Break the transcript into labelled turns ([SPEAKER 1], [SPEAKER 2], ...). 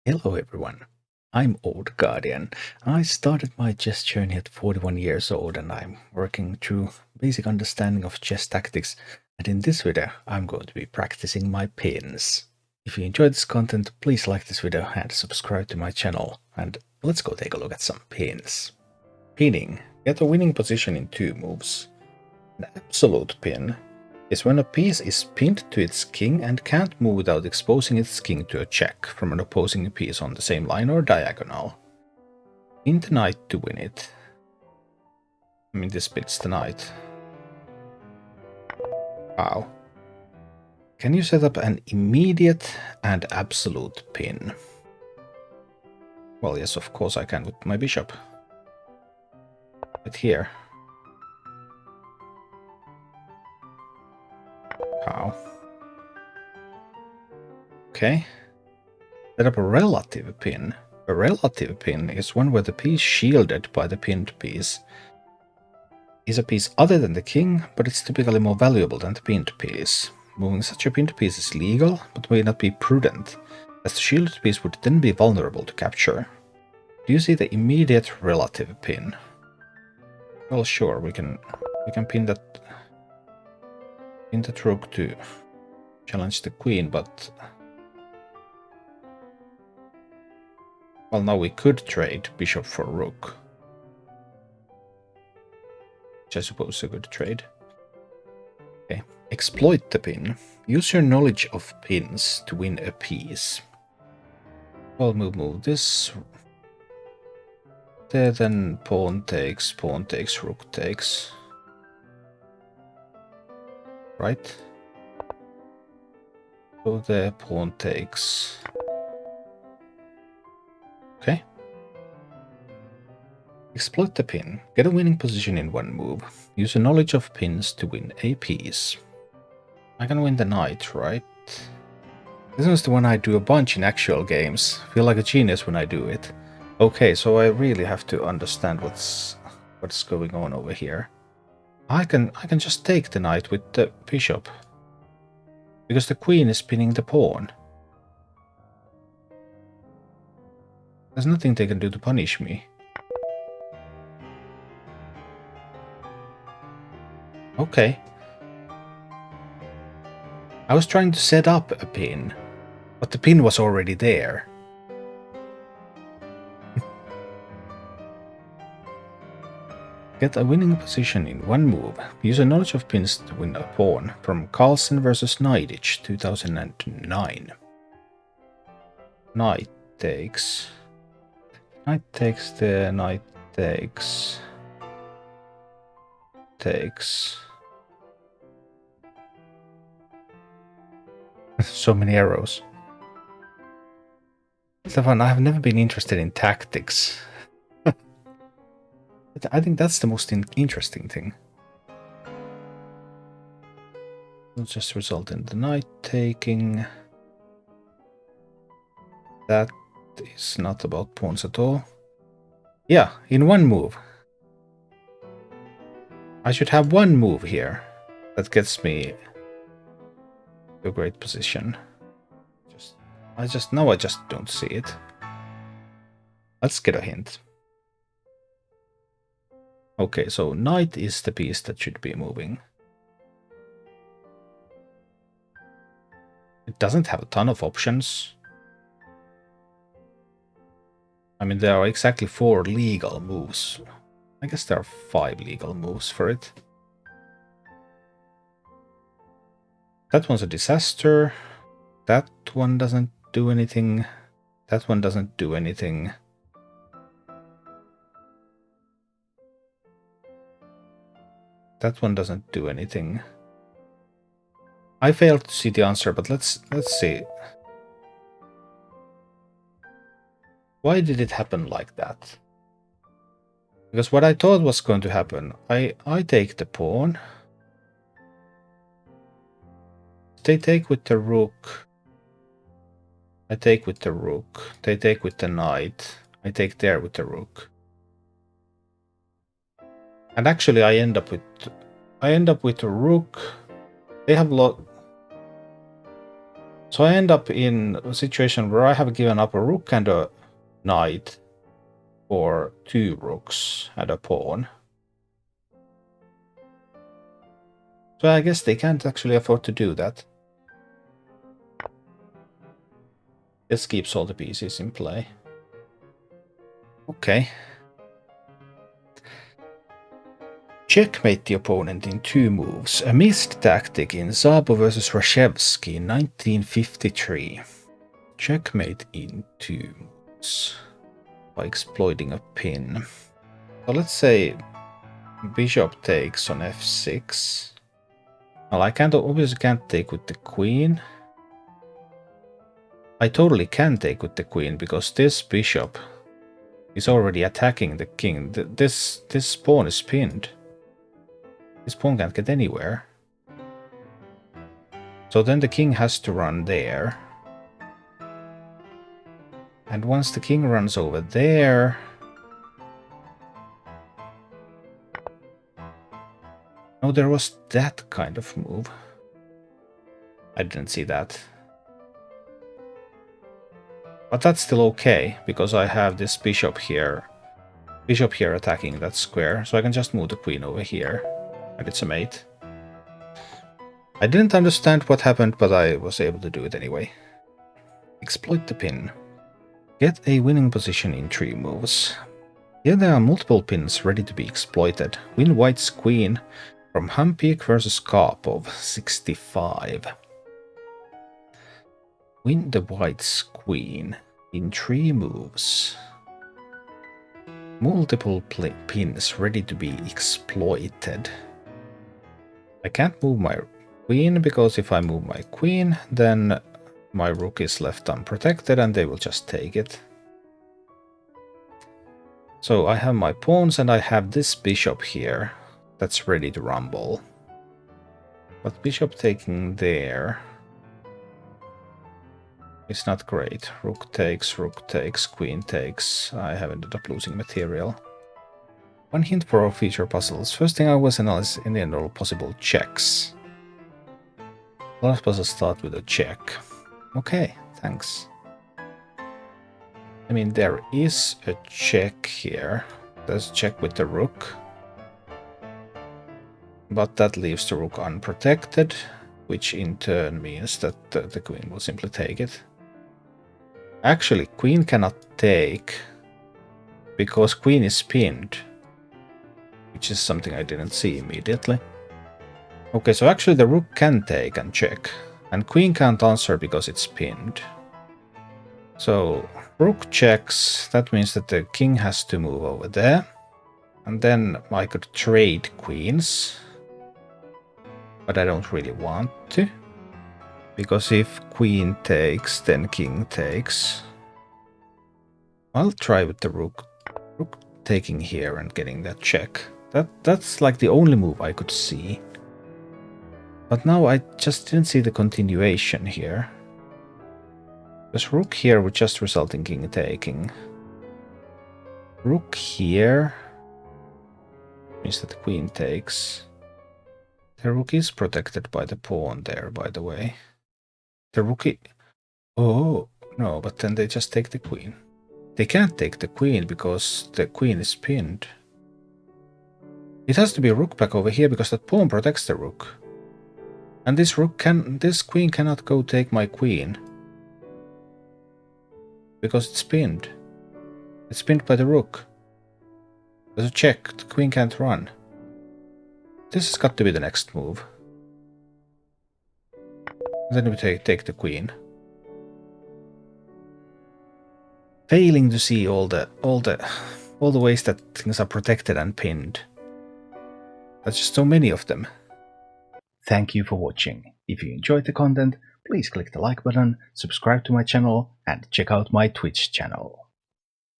[SPEAKER 1] Hello everyone, I'm Old Guardian. I started my chess journey at 41 years old and I'm working through basic understanding of chess tactics, and in this video I'm going to be practicing my pins. If you enjoyed this content, please like this video and subscribe to my channel, and let's go take a look at some pins. Pinning. Get a winning position in 2 moves. An absolute pin is when a piece is pinned to its king and can't move without exposing its king to a check from an opposing piece on the same line or diagonal. Pin the knight to win it. I mean, this pins the knight. Wow. Can you set up an immediate and absolute pin? Well, yes, of course I can with my bishop. Right here. How? Okay. Set up a relative pin. A relative pin is one where the piece shielded by the pinned piece is a piece other than the king, but it's typically more valuable than the pinned piece. Moving such a pinned piece is legal, but may not be prudent, as the shielded piece would then be vulnerable to capture. Do you see the immediate relative pin? Well, sure, we can pin that rook to challenge the queen, but well, now we could trade bishop for rook, which I suppose is a good trade. Okay, exploit the pin. Use your knowledge of pins to win a piece. Well, move this. There, then pawn takes, rook takes. Right? So there, pawn takes. Okay. Exploit the pin. Get a winning position in 1 move. Use your knowledge of pins to win a piece. I can win the knight, right? This is the one I do a bunch in actual games. Feel like a genius when I do it. Okay, so I really have to understand what's going on over here. I can just take the knight with the bishop, because the queen is pinning the pawn. There's nothing they can do to punish me. Okay. I was trying to set up a pin, but the pin was already there. Get a winning position in 1 move. Use a knowledge of pins to win a pawn. From Carlsen vs. Knightich, 2009. Knight takes. Knight takes the knight takes. Takes. So many arrows. Stefan, I have never been interested in tactics. I think that's the most interesting thing. It'll just result in the knight taking. That is not about pawns at all. Yeah, in 1 move. I should have 1 move here that gets me to a great position. I just don't see it. Let's get a hint. Okay, so knight is the piece that should be moving. It doesn't have a ton of options. I mean, there are exactly 4 legal moves. I guess there are 5 legal moves for it. That one's a disaster. That one doesn't do anything. That one doesn't do anything. That one doesn't do anything. I failed to see the answer, but let's see. Why did it happen like that? Because what I thought was going to happen, I take the pawn. They take with the rook. I take with the rook. They take with the knight. I take there with the rook. And actually I end up with a rook. They have So I end up in a situation where I have given up a rook and a knight for 2 rooks and a pawn. So I guess they can't actually afford to do that. This keeps all the pieces in play. Okay. Checkmate the opponent in 2 moves. A missed tactic in Szabo vs. Rashevsky in 1953. Checkmate in 2 moves by exploiting a pin. So let's say bishop takes on f6. Well, I obviously can't take with the queen. I totally can take with the queen because this bishop is already attacking the king. This pawn is pinned. This pawn can't get anywhere. So then the king has to run there. And once the king runs over there... Oh, there was that kind of move. I didn't see that. But that's still okay, because I have this bishop here attacking that square, so I can just move the queen over here, and it's a mate. I didn't understand what happened, but I was able to do it anyway. Exploit the pin. Get a winning position in 3 moves. Here there are multiple pins ready to be exploited. Win white's queen from Hampik vs. Karpov, 65. Win the white's queen in 3 moves. Multiple pins ready to be exploited. I can't move my queen, because if I move my queen, then my rook is left unprotected and they will just take it. So I have my pawns and I have this bishop here that's ready to rumble. But bishop taking there is not great. Rook takes, queen takes. I have ended up losing material. One hint for our feature puzzles. First thing I always analyze any and all possible checks. A lot of puzzles start with a check. Okay, thanks. I mean, there is a check here. There's a check with the rook. But that leaves the rook unprotected, which in turn means that the queen will simply take it. Actually, queen cannot take, because queen is pinned, which is something I didn't see immediately. Okay, so actually the rook can take and check, and queen can't answer because it's pinned. So rook checks, that means that the king has to move over there, and then I could trade queens, but I don't really want to. Because if queen takes, then king takes. I'll try with the rook taking here and getting that check. That's like the only move I could see. But now I just didn't see the continuation here. Because rook here would just result in king taking. Rook here means that the queen takes. The rook is protected by the pawn there, by the way. The rookie... Oh, no, but then they just take the queen. They can't take the queen because the queen is pinned. It has to be a rook back over here because that pawn protects the rook. And this queen cannot go take my queen. Because it's pinned. It's pinned by the rook. There's a check, the queen can't run. This has got to be the next move. Then we take the queen. Failing to see all the ways that things are protected and pinned. There's just so many of them. Thank you for watching. If you enjoyed the content, please click the like button, subscribe to my channel, and check out my Twitch channel.